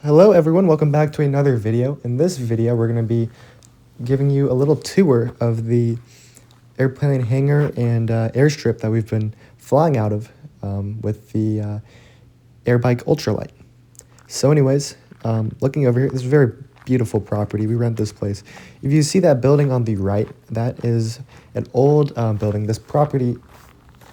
Hello everyone, welcome back to another video. In this video, we're going to be giving you a little tour of the airplane hangar and airstrip that we've been flying out of with the Airbike Ultralight. So anyways, looking over here, this is a very beautiful property. We rent this place. If you see that building on the right, that is an old building. This property,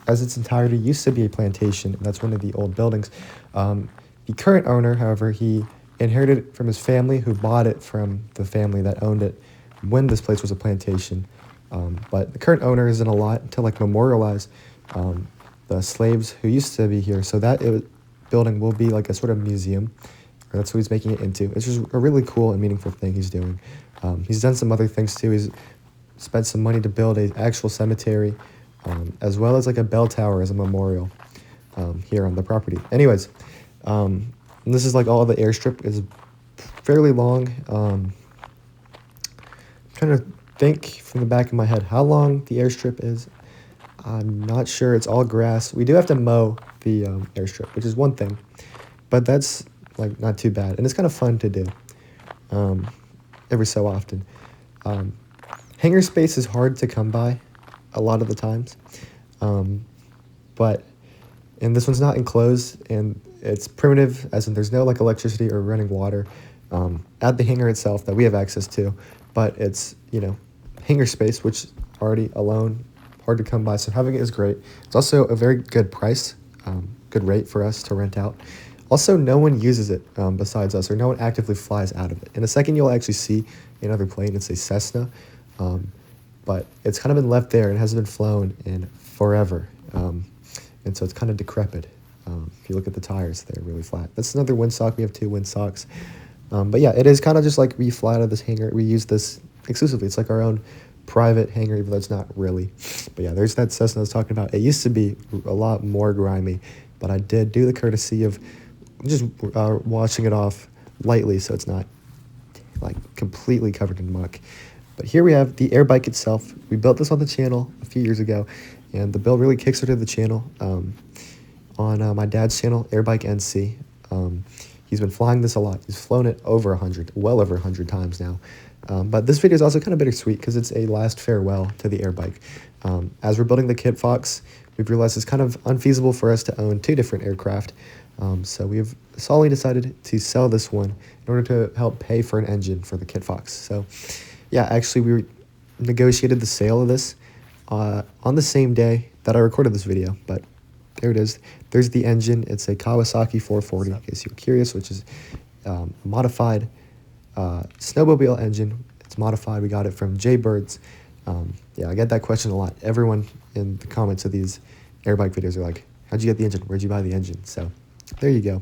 as its entirety, used to be a plantation, and that's one of the old buildings. The current owner, however, he inherited it from his family, who bought it from the family that owned it when this place was a plantation. But the current owner isn't a lot to memorialize the slaves who used to be here. So that building will be like a sort of museum, or that's what he's making it into. It's just a really cool and meaningful thing he's doing. He's done some other things too. He's spent some money to build an actual cemetery, as well as like a bell tower as a memorial here on the property. Anyways, and this is like all the airstrip is fairly long. I'm trying to think from the back of my head how long the airstrip is. I'm not sure. It's all grass. We do have to mow the airstrip, which is one thing, but that's like not too bad, and it's kind of fun to do every so often. Hangar space is hard to come by a lot of the times, and this one's not enclosed, and it's primitive, as in there's no like electricity or running water at the hangar itself that we have access to, but it's, hangar space, which already alone hard to come by, so having it is great. It's also a very good price, good rate for us to rent out. Also, no one uses it besides us, or no one actively flies out of it. In a second, you'll actually see another plane. It's a Cessna, but it's kind of been left there and hasn't been flown in forever, and so it's kind of decrepit. If you look at the tires, they're really flat. That's another windsock. We have 2 windsocks. But yeah, it is kind of just like we fly out of this hangar. We use this exclusively. It's like our own private hangar, even though it's not really. But yeah, there's that Cessna I was talking about. It used to be a lot more grimy, but I did do the courtesy of just washing it off lightly so it's not like completely covered in muck. But here we have the Airbike itself. We built this on the channel a few years ago, and the build really kickstarted the channel. On my dad's channel, Airbike NC. He's been flying this a lot. He's flown it well over 100 times now. But this video is also kind of bittersweet because it's a last farewell to the Airbike. As we're building the Kit Fox, we've realized it's kind of unfeasible for us to own 2 different aircraft. So we've solidly decided to sell this one in order to help pay for an engine for the Kit Fox. So yeah, actually we negotiated the sale of this on the same day that I recorded this video, but there it is. There's the engine. It's a Kawasaki 440, in case you're curious, which is a modified snowmobile engine. It's modified. We got it from Jaybirds. Yeah, I get that question a lot. Everyone in the comments of these Airbike videos are like, how'd you get the engine? Where'd you buy the engine? So there you go.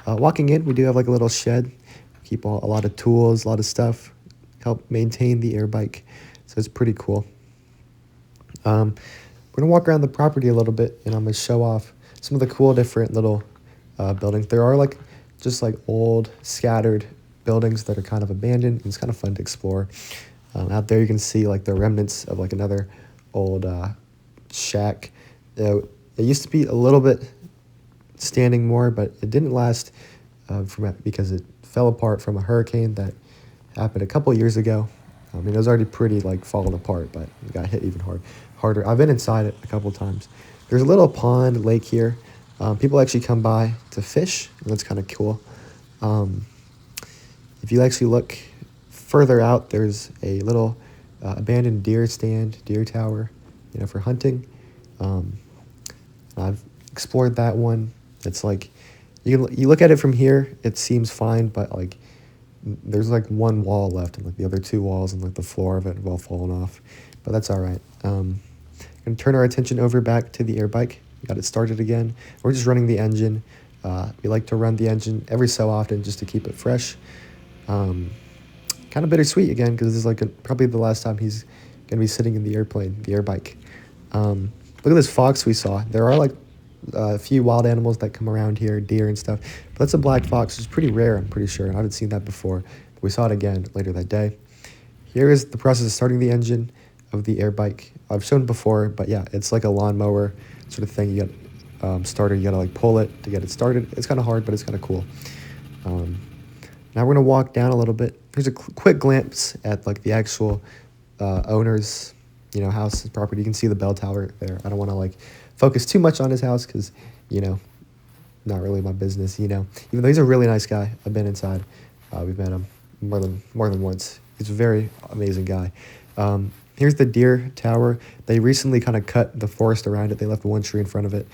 Walking in, we do have like a little shed. Keep a lot of tools, a lot of stuff. Help maintain the Airbike. So it's pretty cool. We're going to walk around the property a little bit, and I'm going to show off some of the cool different little buildings. There are just old scattered buildings that are kind of abandoned, and it's kind of fun to explore. Out there you can see the remnants of another old shack. It used to be a little bit standing more, but it didn't last because it fell apart from a hurricane that happened a couple years ago. I mean, it was already pretty falling apart, but it got hit even harder. I've been inside it a couple times. There's a little pond, lake here. People actually come by to fish, and that's kind of cool. If you actually look further out, there's a little abandoned deer tower, for hunting. I've explored that one. It's you look at it from here, it seems fine, but there's one wall left, and the other 2 walls and the floor of it have all fallen off, but that's all right. Gonna turn our attention over back to the Airbike. Got it started again. We're just running the engine. We like to run the engine every so often just to keep it fresh. Kind of bittersweet again because this is probably the last time he's gonna be sitting in the airplane, the Airbike. Look at this fox we saw. There are a few wild animals that come around here, deer and stuff. But that's a black fox. It's pretty rare, I'm pretty sure. I haven't seen that before. But we saw it again later that day. Here is the process of starting the engine of the Airbike. I've shown before, but yeah, it's like a lawnmower sort of thing. You get started, you gotta pull it to get it started. It's kind of hard, but it's kind of cool. Now we're gonna walk down a little bit. Here's a quick glimpse at like the actual owner's, house property. You can see the bell tower there. I don't want to like focus too much on his house because, you know, not really my business. Even though he's a really nice guy. I've been inside. We've met him more than once. He's a very amazing guy. Here's the deer tower. They recently kind of cut the forest around it. They left one tree in front of it.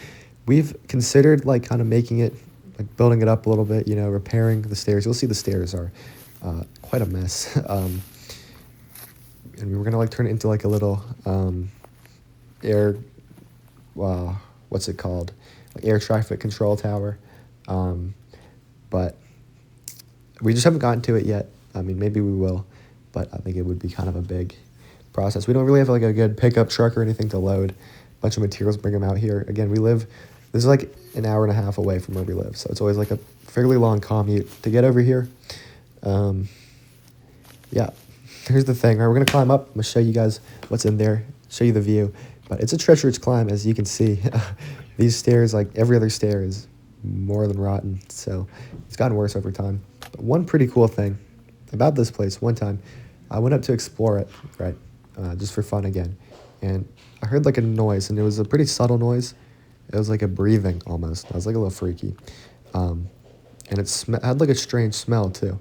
We've considered like kind of making it, like building it up a little bit, repairing the stairs. You'll see the stairs are quite a mess. And we were gonna like turn it into like a little air, what's it called? Like air traffic control tower. But we just haven't gotten to it yet. I mean, maybe we will, but I think it would be kind of a big process. We don't really have like a good pickup truck or anything to load a bunch of materials, bring them out here. Again, this is like an hour and a half away from where we live, so it's always like a fairly long commute to get over here. Yeah, here's the thing. All right, we're gonna climb up. I'm gonna show you guys what's in there, show you the view, but it's a treacherous climb, as you can see. These stairs, like every other stair, is more than rotten, so it's gotten worse over time. But one pretty cool thing about this place, one time I went up to explore it, right, just for fun again, and I heard like a noise, and it was a pretty subtle noise. It was like a breathing almost. I was like a little freaky, and it had like a strange smell too.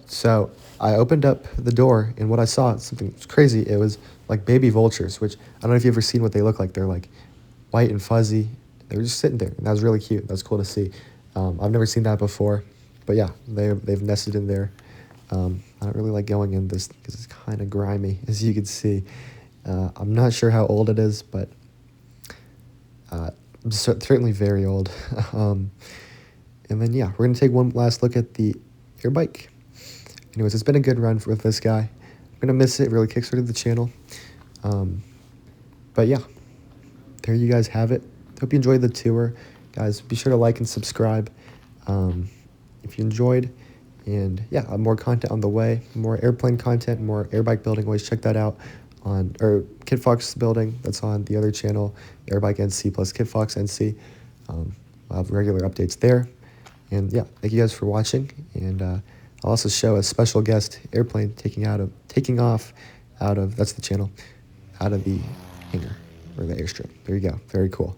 So I opened up the door, and what I saw, something crazy. It was like baby vultures, which I don't know if you've ever seen what they look like. They're like white and fuzzy. They were just sitting there, and that was really cute. That was cool to see. I've never seen that before, but yeah, they've nested in there. I don't really like going in this because it's kind of grimy, as you can see. I'm not sure how old it is, but certainly very old. And then yeah, we're gonna take one last look at the Airbike. Anyways, it's been a good run with this guy. I'm gonna miss it. Really kickstarted the channel. But yeah, there you guys have it. Hope you enjoyed the tour, guys. Be sure to like and subscribe if you enjoyed. And yeah, more content on the way. More airplane content, more airbike building. Always check that out on Kid Fox building. That's on the other channel, Airbike NC plus Kid Fox NC. I'll have regular updates there. And yeah, thank you guys for watching. And I'll also show a special guest airplane taking off out of, that's the channel, out of the hangar or the airstrip. There you go. Very cool.